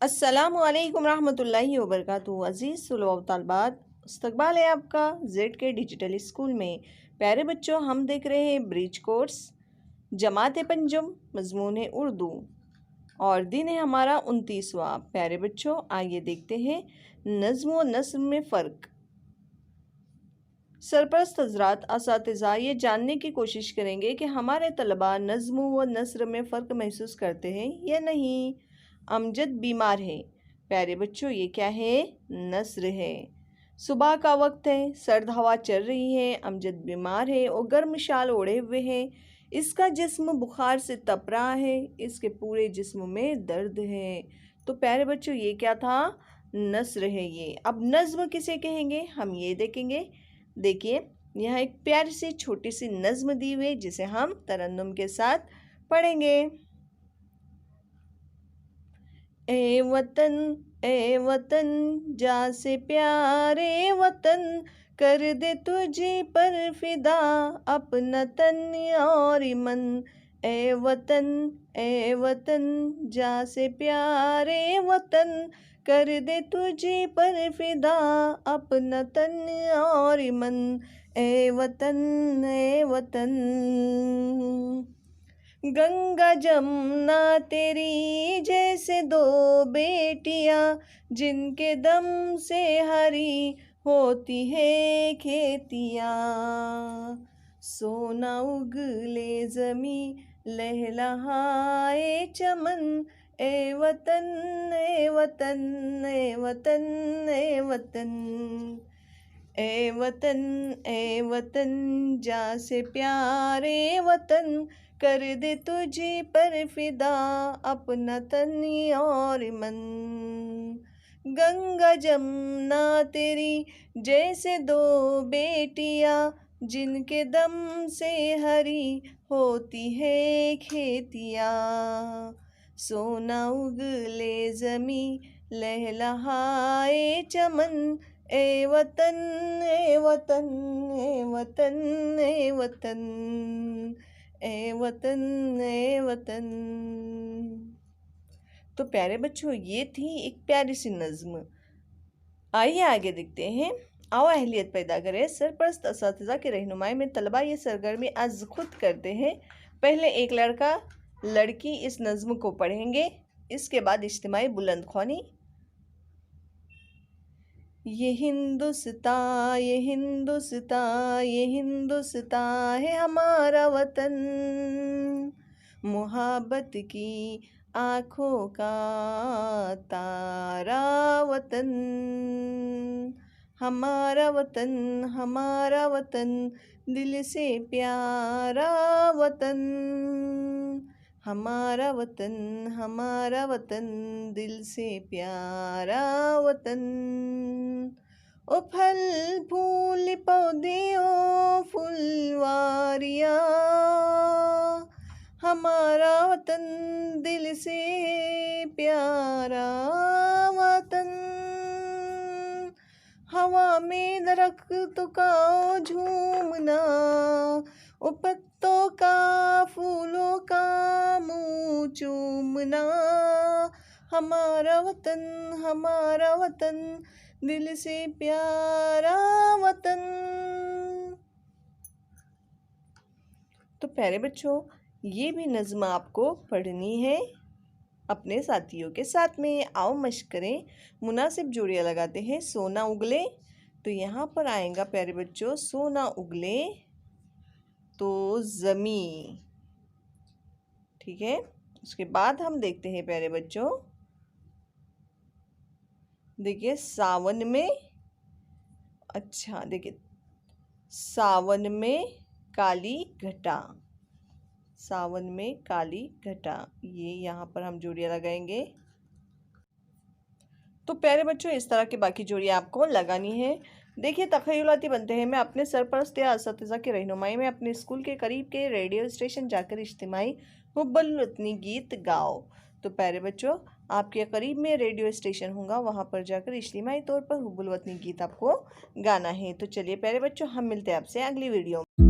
अस्सलामुअलैकुम रहमतुल्लाहि वबरकातुहू। अज़ीज़ तुलबा तलबात, इस्तकबाल है आपका जेड के डिजिटल स्कूल में। प्यारे बच्चों, हम देख रहे हैं ब्रिज कोर्स जमात पंजम मज़मून है उर्दू और दिन है हमारा 29वां। प्यारे बच्चों, आइए देखते हैं नज़्म व नस्र में फ़र्क। सरपरस्त हज़रात असातिज़ा ये जानने की कोशिश करेंगे कि हमारे तलबा नज़्म व नस्र में फ़र्क महसूस करते हैं या नहीं। अमजद बीमार है। प्यारे बच्चों, ये क्या है? नस्र है। सुबह का वक्त है, सर्द हवा चल रही है, अमजद बीमार है और गर्म शाल ओढ़े हुए है। इसका जिस्म बुखार से तप रहा है, इसके पूरे जिस्म में दर्द है। तो प्यारे बच्चों, ये क्या था? नस्र है ये। अब नज़्म किसे कहेंगे हम ये देखेंगे। देखिए, यहाँ एक प्यारी सी छोटी सी नज़्म दी हुई है जिसे हम तरन्नुम के साथ पढ़ेंगे। ए वतन जा से प्यारे वतन, कर दे तुझे पर फिदा अपना तन और मन। ए वतन जा से प्यारे वतन, कर दे तुझे पर फिदा अपना तन और मन। ए वतन गंगा जमुना तेरी जैसे दो बेटियां, जिनके दम से हरी होती है खेतियां। सोना उगले जमी लहलहाए चमन, ए वतन ए वतन ए वतन ए वतन। ए वतन जा से प्यारे वतन, कर दे तुझे पर फिदा अपना तन और मन। गंगा जमुना तेरी जैसे दो बेटियां, जिनके दम से हरी होती है खेतियां। सोना उगले जमी लहलहाए चमन, ए वतन ए वतन ए वतन ए वतन ए वतन ए वतन। तो प्यारे बच्चों, ये थी एक प्यारी सी नज़्म। आइए आगे देखते हैं। आओ अहलियत पैदा करें। सरपरस्त असातिज़ा की रहनुमाई में तलबा ये सरगर्मी आज खुद करते हैं। पहले एक लड़का लड़की इस नज़्म को पढ़ेंगे, इसके बाद इज्तिमाई बुलंद ख्वानी। ये हिंदुस्तां ये हिंदुस्तां ये हिंदुस्तां है हमारा वतन, मुहब्बत की आँखों का तारा वतन। हमारा वतन दिल से प्यारा वतन। हमारा वतन दिल से प्यारा वतन। ओ फल फूल पौधे ओ फुलवारियाँ, हमारा वतन दिल से प्यारा वतन। हवा में दरख्त का झूमना, ओ पत्तों का फूलों का मुँह चूमना। हमारा वतन दिल से प्यारा वतन। तो प्यारे बच्चों, ये भी नज़्म आपको पढ़नी है अपने साथियों के साथ में। आओ मश्क करें। मुनासिब जोड़ियाँ लगाते हैं। सोना उगले, तो यहाँ पर आएगा प्यारे बच्चों, सोना उगले तो ज़मी। ठीक है, उसके बाद हम देखते हैं प्यारे बच्चों। देखिए सावन में, अच्छा देखिए, सावन में काली घटा, सावन में काली घटा, ये यहाँ पर हम जोड़ियाँ लगाएंगे। तो प्यारे बच्चों, इस तरह की बाकी जोड़ियाँ आपको लगानी है। देखिए, तख़य्युलाती बनते हैं। मैं अपने सरपरस्त या असातिज़ा की रहनुमाई में अपने स्कूल के करीब के रेडियो स्टेशन जाकर इज्तिमाई हुब्बुल वतनी गीत गाओ। तो प्यारे बच्चों, आपके करीब में रेडियो स्टेशन होगा, वहाँ पर जाकर इज्तिमाई तौर पर हुब्बुल वतनी गीत आपको गाना है। तो चलिए प्यारे बच्चों, हम मिलते हैं आपसे अगली वीडियो में।